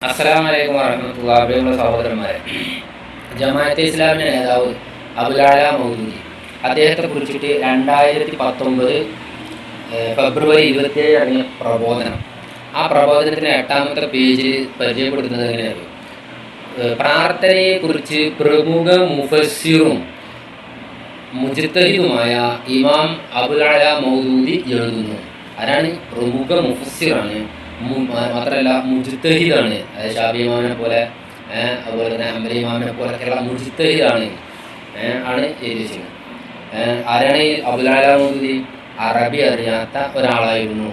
അസ്സലാമലൈക്കും വറഹ്മത്തുള്ളാഹി. പ്രിയമുള്ള സഹോദരന്മാരെ, ജമാഅത്തെ ഇസ്ലാമിൻ്റെ നേതാവ് അബുലാല മൗദൂദി, അദ്ദേഹത്തെ കുറിച്ചിട്ട് 2019 ഫെബ്രുവരി 27 ഇറങ്ങിയ പ്രബോധനം. ആ പ്രബോധനത്തിൻ്റെ 8ാമത്തെ പേജിൽ പരിചയപ്പെടുത്തുന്നത് എങ്ങനെയാണ്? പ്രാർത്ഥനയെക്കുറിച്ച് പ്രമുഖ മുഫസ്സിറും മുജ്തഹിദുമായ ഇമാം അബുലാല മൗദൂദി എഴുതുന്നു. ആരാണ്? പ്രമുഖ മുഫസ്സിറാണ്, മാത്രമല്ല മുജ്തഹിദാണ്. അതായത് ഷാഫി ഇമാമിനെ പോലെ, അതുപോലെ തന്നെ ഹംബലി ഇമാമിനെ പോലെയൊക്കെയുള്ള മുജ്തഹിദാണ് ആണ് എഴുതിച്ചത്. ആരാണ് ഈ അബുലാല മൗദൂദി? അറബി അറിയാത്ത ഒരാളായിരുന്നു.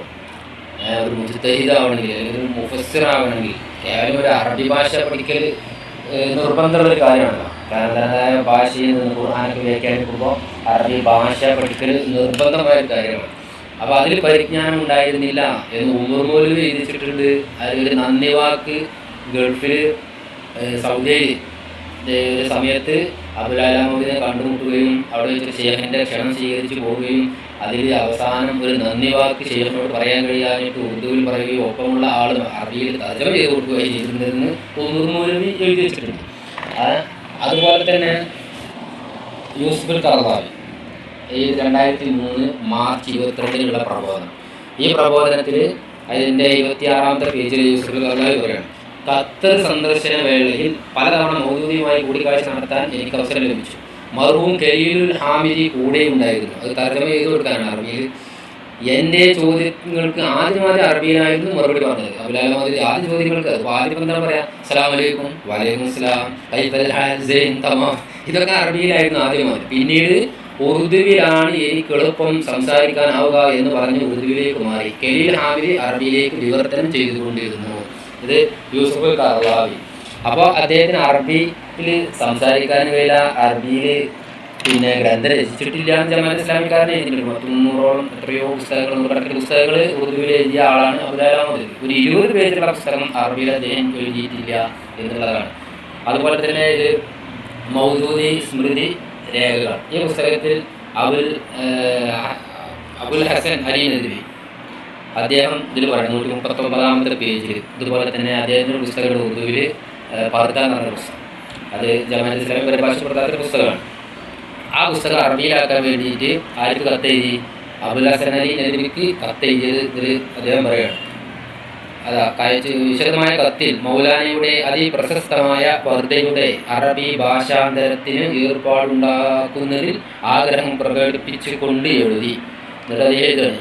ഒരു മുജ്തഹിദാവണമെങ്കിൽ അല്ലെങ്കിൽ ഒരു മുഫസ്സിറാവണമെങ്കിൽ കേവലം ഒരു അറബി ഭാഷ പഠിക്കൽ നിർബന്ധമുള്ളൊരു കാര്യമാണല്ലോ. കാരണം തനതായ ഭാഷയിൽ നിന്ന് ഖുർആനൊക്കെ വ്യാഖ്യാനിക്കുമ്പോൾ അറബി ഭാഷ പഠിക്കൽ നിർബന്ധമായൊരു കാര്യമാണ്. അപ്പോൾ അതിൽ പരിജ്ഞാനം ഉണ്ടായിരുന്നില്ല എന്ന് ഉമർ മൗലവി എഴുതിച്ചിട്ടുണ്ട്. അതിലൊരു നന്ദി വാക്ക് ഗൾഫിൽ സൗദിയിൽ ഒരു സമയത്ത് അബുലാല മൗദൂദിനെ കണ്ടുമുട്ടുകയും അവിടെ വെച്ച് ഷേഖിൻ്റെ ക്ഷണം സ്വീകരിച്ച് പോവുകയും അതിൽ അവസാനം ഒരു നന്ദി വാക്ക് ഷേഖിനോട് പറയാൻ കഴിയാനായിട്ട് ഉറുദുവിൽ പറയുകയും ഒപ്പമുള്ള ആൾ അറബിയിൽ തർജ്ജമ ചെയ്ത് കൊടുക്കുകയും ചെയ്തിട്ടുണ്ടെന്ന് ഉമർ മൗലവി എഴുതി വെച്ചിട്ടുണ്ട്. അതുപോലെ തന്നെ യൂസുഫുൽ ഖർദാവി ഈ 2003 മാർച്ച് 22 പ്രബോധനം. ഈ പ്രബോധനത്തിൽ അതിൻ്റെ 26ാമത്തെ പേജിൽ യൂസുഫുൽ ഖർദാവി പറയുകയാണ്: ഖത്തർ സന്ദർശന വേളയിൽ പലതവണ മൗദൂദിയുമായി കൂടിക്കാഴ്ച നടത്താൻ എനിക്ക് അവസരം ലഭിച്ചു. മർഹൂം ഖലീലുൽ ഹാമിദി കൂടെ ഉണ്ടായിരുന്നു. അത് തർജ്ജമ ചെയ്ത് കൊടുക്കാനാണ് അറബിയിൽ. എൻ്റെ ചോദ്യങ്ങൾക്ക് ആദ്യം അറബിയിലായിരുന്നു മറുപടി പറഞ്ഞത്. അബുലാല മൗദൂദി ആദ്യ ചോദ്യങ്ങൾക്ക് ആദ്യം എന്താ പറയാ? അസ്സലാമു അലൈക്കും, വലൈക്കും അസ്സലാം, കൈഫൽ ഹാൽ, സൈൻ, തമാം, ഇതൊക്കെ അറബിയിലായിരുന്നു ആദ്യമായി. പിന്നീട് ഉറുദുവിലാണ് എനിക്ക് എളുപ്പം സംസാരിക്കാനാവുക എന്ന് പറഞ്ഞ് ഉറുദുവിലേക്ക് മാറി. ഖലീൽ ഹാമിദി അറബിയിലേക്ക് വിവർത്തനം ചെയ്തുകൊണ്ടിരുന്നു. ഇത് യൂസുഫുൽ ഖർദാവി. അപ്പോൾ അദ്ദേഹത്തിന് അറബിയിൽ സംസാരിക്കാൻ കഴിയില്ല. അറബിയിൽ പിന്നെ ഗ്രന്ഥം രചിച്ചിട്ടില്ല എന്ന് ജമാഅത്തെ ഇസ്ലാമിക്കാരനെ എഴുതിയിട്ടുണ്ട്. 300ഓളം എത്രയോ പുസ്തകങ്ങൾ, 100 പുസ്തകങ്ങൾ ഉറുദുവിൽ എഴുതിയ ആളാണ് അബുലാല മൗദൂദി. ഒരു 20 പേജുള്ള പുസ്തകം അറബിയിൽ അദ്ദേഹം എഴുതിയിട്ടില്ല എന്നുള്ളതാണ്. അതുപോലെ തന്നെ ഇത് മൗദൂദി സ്മൃതി രേഖകൾ. ഈ പുസ്തകത്തിൽ അബുൽ ഹസൻ അലി നദ്വി അദ്ദേഹം ഇതിൽ പറയുന്നു 139ാമത്തെ പേജിൽ. ഇതുപോലെ തന്നെ അദ്ദേഹത്തിൻ്റെ പുസ്തകങ്ങൾ ഉറുദുവിൽ പർദ എന്ന് പറഞ്ഞ പുസ്തകം, അത് ജമാഅത്തെ ഇസ്ലാമി പരിഭാഷപ്പെടുത്താത്ത പുസ്തകമാണ്. ആ പുസ്തകം അറബിയിലാക്കാൻ വേണ്ടിയിട്ട് ആർക്ക് കത്തെഴുതി? അബുൽ ഹസൻ അലി നദ്വിക്ക് കത്തെഴുതിയത് ഇതിൽ അദ്ദേഹം പറയുകയാണ്. വിശദമായ കത്തിൽ മൗലാനയുടെ അതിപ്രശസ്തമായ പർദയുടെ അറബി ഭാഷാന്തരത്തിന് ഏർപ്പാടുണ്ടാക്കുന്നതിൽ ആഗ്രഹം പ്രകടിപ്പിച്ചുകൊണ്ട് എഴുതി.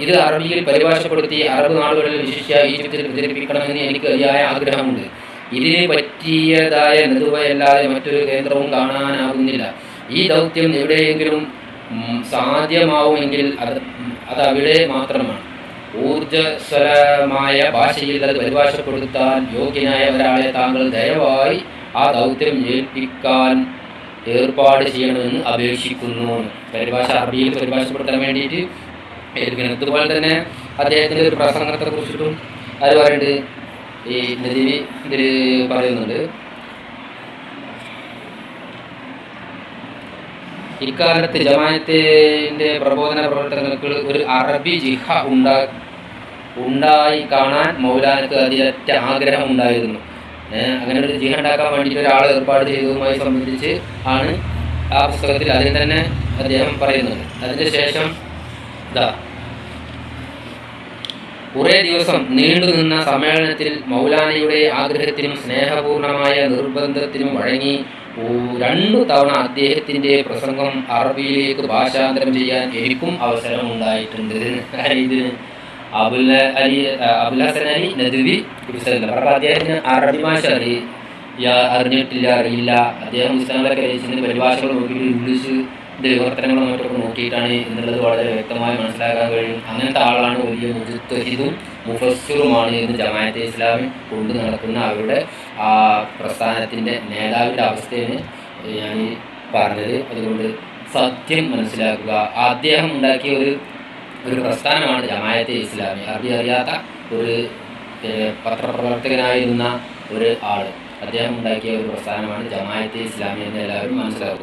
ഇത് അറബിയിൽ പരിഭാഷപ്പെടുത്തി അറബ് നാടുകളിൽ വിശിഷ്യ ഈജിപ്തിൽ പ്രചരിപ്പിക്കണമെന്ന് എനിക്ക് അതിയായ ആഗ്രഹമുണ്ട്. ഇതിന് പറ്റിയതായ നെതുവയല്ലാതെ മറ്റൊരു കേന്ദ്രവും കാണാനാകുന്നില്ല. ഈ ദൗത്യം എവിടെയെങ്കിലും സാധ്യമാവുമെങ്കിൽ അത് അവിടെ മാത്രമാണ്. ഊർജ്ജസ്വലമായ ഭാഷയിൽ അത് പരിഭാഷപ്പെടുത്താൻ യോഗ്യനായ ഒരാളെ താങ്കൾ ദയവായി ആ ദൗത്യം ഏൽപ്പിക്കാൻ ഏർപ്പാട് ചെയ്യണമെന്ന് അപേക്ഷിക്കുന്നു. അറബിയിൽ പരിഭാഷപ്പെടുത്താൻ വേണ്ടിയിട്ട് ഏൽപ്പിക്കണം. ഇതുപോലെ തന്നെ അദ്ദേഹത്തിൻ്റെ ഒരു പ്രസംഗത്തെ കുറിച്ചിട്ടും അത് പറയുന്നുണ്ട്. ഈ നദീവി ഇതിൽ പറയുന്നുണ്ട്: ഇക്കാലത്ത് ജമാഅത്തിൻ്റെ പ്രബോധന പ്രവർത്തനങ്ങൾക്ക് ഒരു അറബി ജിഹ ഉണ്ടായി കാണാൻ മൗലാനക്ക് അതിരറ്റ ആഗ്രഹം ഉണ്ടായിരുന്നു. അങ്ങനെ ഒരു ജിഹ ഉണ്ടാക്കാൻ വേണ്ടിയിട്ട് ഒരാൾ ഏർപ്പാട് ചെയ്തതുമായി സംബന്ധിച്ച് ആണ് ആ പുസ്തകത്തിൽ അതിൽ തന്നെ അദ്ദേഹം പറയുന്നത്. അതിന് ശേഷം കുറേ ദിവസം നീണ്ടുനിന്ന സമ്മേളനത്തിൽ മൗലാനയുടെ ആഗ്രഹത്തിനും സ്നേഹപൂർണമായ നിർബന്ധത്തിനും വഴങ്ങി 2 തവണ അദ്ദേഹത്തിൻ്റെ പ്രസംഗം അറബിയിലേക്ക് ഭാഷാന്തരം ചെയ്യാൻ എനിക്കും അവസരം ഉണ്ടായിട്ടുണ്ട്. ഇതിന് അബുൽ ഹസൻ അലി നദ്വി പുസ്തകമില്ല. കാരണം അദ്ദേഹത്തിന് അറബി ഭാഷ അറിയില്ല. അദ്ദേഹം പുസ്തകങ്ങളൊക്കെ രചിച്ചതിൻ്റെ പരിഭാഷകൾ നോക്കിയിട്ട് ഇംഗ്ലീഷിൻ്റെ വിവർത്തനങ്ങളും മറ്റൊക്കെ നോക്കിയിട്ടാണ് എന്നുള്ളത് വളരെ വ്യക്തമായി മനസ്സിലാക്കാൻ കഴിയും. അങ്ങനത്തെ ആളാണ് വലിയ മുജ്തഹിദും മുഫസ്സിറുമാണ് എന്ന് ജമാഅത്തെ ഇസ്ലാമി കൊണ്ടു നടക്കുന്ന അവരുടെ ആ പ്രസ്ഥാനത്തിൻ്റെ നേതാവിൻ്റെ അവസ്ഥയാണ് ഞാൻ പറഞ്ഞത്. അതുകൊണ്ട് സത്യം മനസ്സിലാക്കുക. അദ്ദേഹം ഉണ്ടാക്കിയ ഒരു പ്രസ്ഥാനമാണ് ജമാഅത്തെ ഇസ്ലാമി. അറബി അറിയാത്ത ഒരു പത്രപ്രവർത്തകനായിരുന്ന ഒരു ആൾ, അദ്ദേഹം ഉണ്ടാക്കിയ ഒരു പ്രസ്ഥാനമാണ് ജമാഅത്തെ ഇസ്ലാമി എന്ന് എല്ലാവരും മനസ്സിലാക്കുക.